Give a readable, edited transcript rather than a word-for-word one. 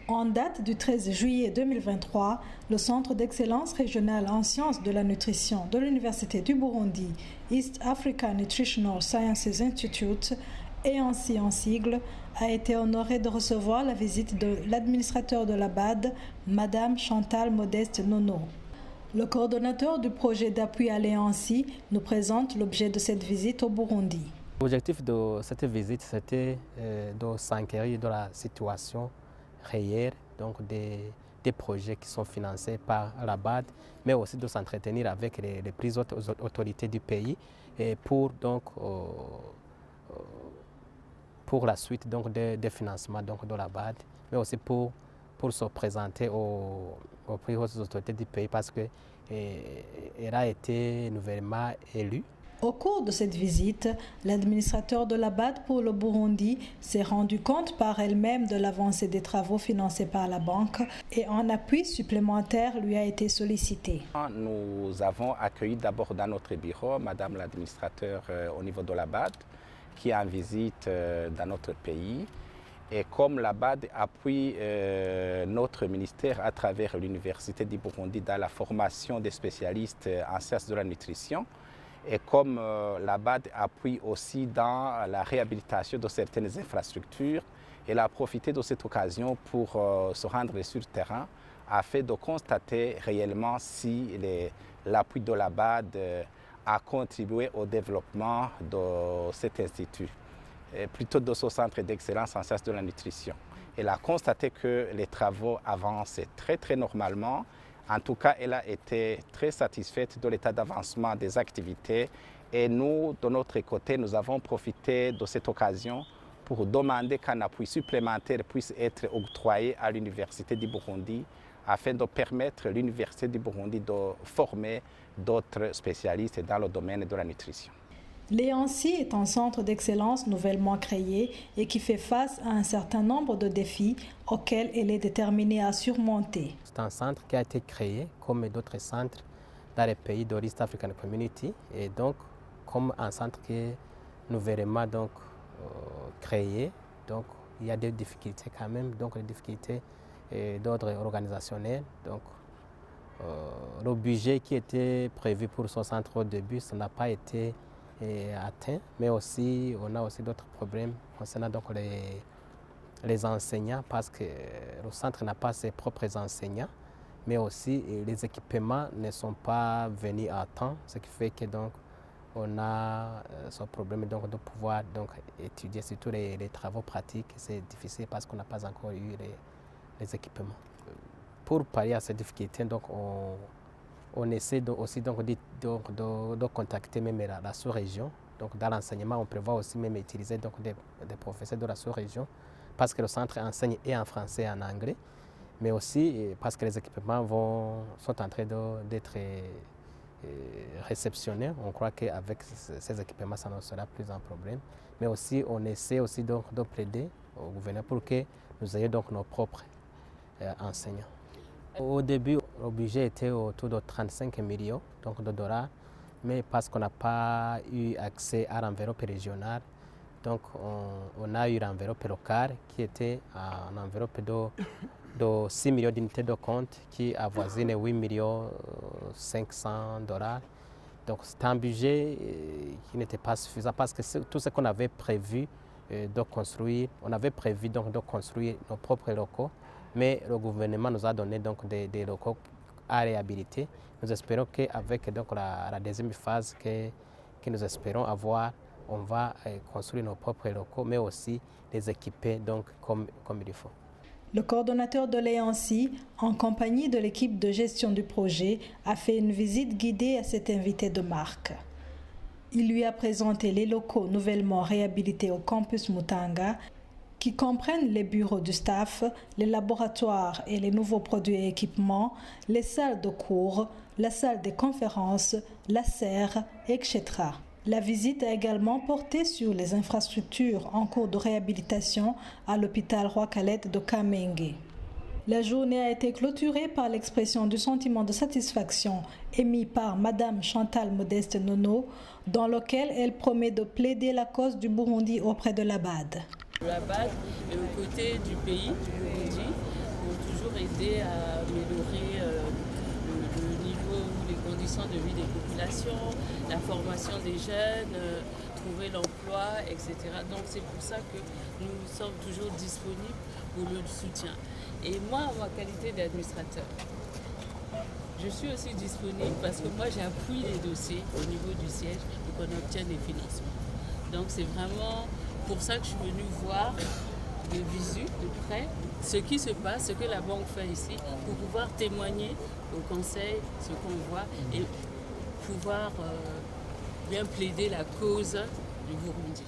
En date du 13 juillet 2023, le Centre d'excellence régional en sciences de la nutrition de l'Université du Burundi, East Africa Nutritional Sciences Institute, et ainsi en sigle, a été honoré de recevoir la visite de l'administrateur de la BAD, Madame Chantal Modeste Nono. Le coordonnateur du projet d'appui à l'EANSI nous présente l'objet de cette visite au Burundi. L'objectif de cette visite, c'était de s'enquérir de la situation réelle, donc des projets qui sont financés par la BAD, mais aussi de s'entretenir avec les plus hautes autorités du pays et pour la suite donc, des financements donc, de la BAD, mais aussi pour se présenter aux plus hautes autorités du pays parce qu'elle a été nouvellement élue. Au cours de cette visite, l'administrateur de la BAD pour le Burundi s'est rendu compte par elle-même de l'avancée des travaux financés par la banque et un appui supplémentaire lui a été sollicité. Nous avons accueilli d'abord dans notre bureau Madame l'administrateur au niveau de la BAD qui est en visite dans notre pays. Et comme la BAD appuie notre ministère à travers l'Université du Burundi dans la formation des spécialistes en sciences de la nutrition, et comme la BAD appuie aussi dans la réhabilitation de certaines infrastructures, elle a profité de cette occasion pour se rendre sur le terrain afin de constater réellement si l'appui de la BAD a contribué au développement de cet institut, plutôt de ce centre d'excellence en sciences de la nutrition. Elle a constaté que les travaux avançaient très normalement. En tout cas, elle a été très satisfaite de l'état d'avancement des activités et nous, de notre côté, nous avons profité de cette occasion pour demander qu'un appui supplémentaire puisse être octroyé à l'Université du Burundi afin de permettre à l'Université du Burundi de former d'autres spécialistes dans le domaine de la nutrition. L'EANSI est un centre d'excellence nouvellement créé et qui fait face à un certain nombre de défis auxquels elle est déterminée à surmonter. C'est un centre qui a été créé comme d'autres centres dans les pays de l'East African Community et donc comme un centre qui est nouvellement donc, créé, donc il y a des difficultés quand même, donc les difficultés d'ordre organisationnel. Donc, le budget qui était prévu pour ce centre au début, ça n'a pas été atteint, mais aussi on a aussi d'autres problèmes concernant donc les enseignants parce que le centre n'a pas ses propres enseignants, mais aussi les équipements ne sont pas venus à temps, ce qui fait que donc on a ce problème donc de pouvoir donc étudier surtout les travaux pratiques. C'est difficile parce qu'on n'a pas encore eu les équipements. Pour pallier à ces difficultés, donc on essaie aussi donc de contacter même la sous-région. Donc dans l'enseignement, on prévoit aussi même utiliser donc des professeurs de la sous-région parce que le centre enseigne et en français et en anglais, mais aussi parce que les équipements sont en train d'être réceptionnés. On croit qu'avec ces équipements, ça ne sera plus un problème. Mais aussi, on essaie aussi donc de plaider au gouvernement pour que nous ayons donc nos propres enseignants. Au début, le budget était autour de 35 millions donc de dollars, mais parce qu'on n'a pas eu accès à l'enveloppe régionale, donc on a eu l'enveloppe locale qui était une enveloppe de 6 millions d'unités de compte qui avoisine 8 millions 500 dollars. Donc c'est un budget qui n'était pas suffisant parce que tout ce qu'on avait prévu de construire, on avait prévu donc de construire nos propres locaux, mais le gouvernement nous a donné donc des locaux à réhabiliter. Nous espérons qu'avec donc la deuxième phase que nous espérons avoir, on va construire nos propres locaux, mais aussi les équiper donc comme il faut. Le coordonnateur de l'EANSI, en compagnie de l'équipe de gestion du projet, a fait une visite guidée à cet invité de marque. Il lui a présenté les locaux nouvellement réhabilités au campus Mutanga, qui comprennent les bureaux du staff, les laboratoires et les nouveaux produits et équipements, les salles de cours, la salle des conférences, la serre, etc. La visite a également porté sur les infrastructures en cours de réhabilitation à l'hôpital Roi-Khaled de Kamenge. La journée a été clôturée par l'expression du sentiment de satisfaction émis par Madame Chantal Modeste Nono, dans lequel elle promet de plaider la cause du Burundi auprès de la BAD. La BAD est aux côtés du pays, du Burundi, aider à améliorer le niveau ou les conditions de vie des populations, la formation des jeunes, trouver l'emploi, etc. Donc c'est pour ça que nous sommes toujours disponibles pour le soutien. Et moi, en ma qualité d'administrateur, je suis aussi disponible parce que moi j'appuie les dossiers au niveau du siège pour qu'on obtienne des financements. Donc c'est vraiment pour ça que je suis venue voir de visu, de près, ce qui se passe, ce que la banque fait ici, pour pouvoir témoigner au conseil ce qu'on voit et pouvoir bien plaider la cause du Burundi.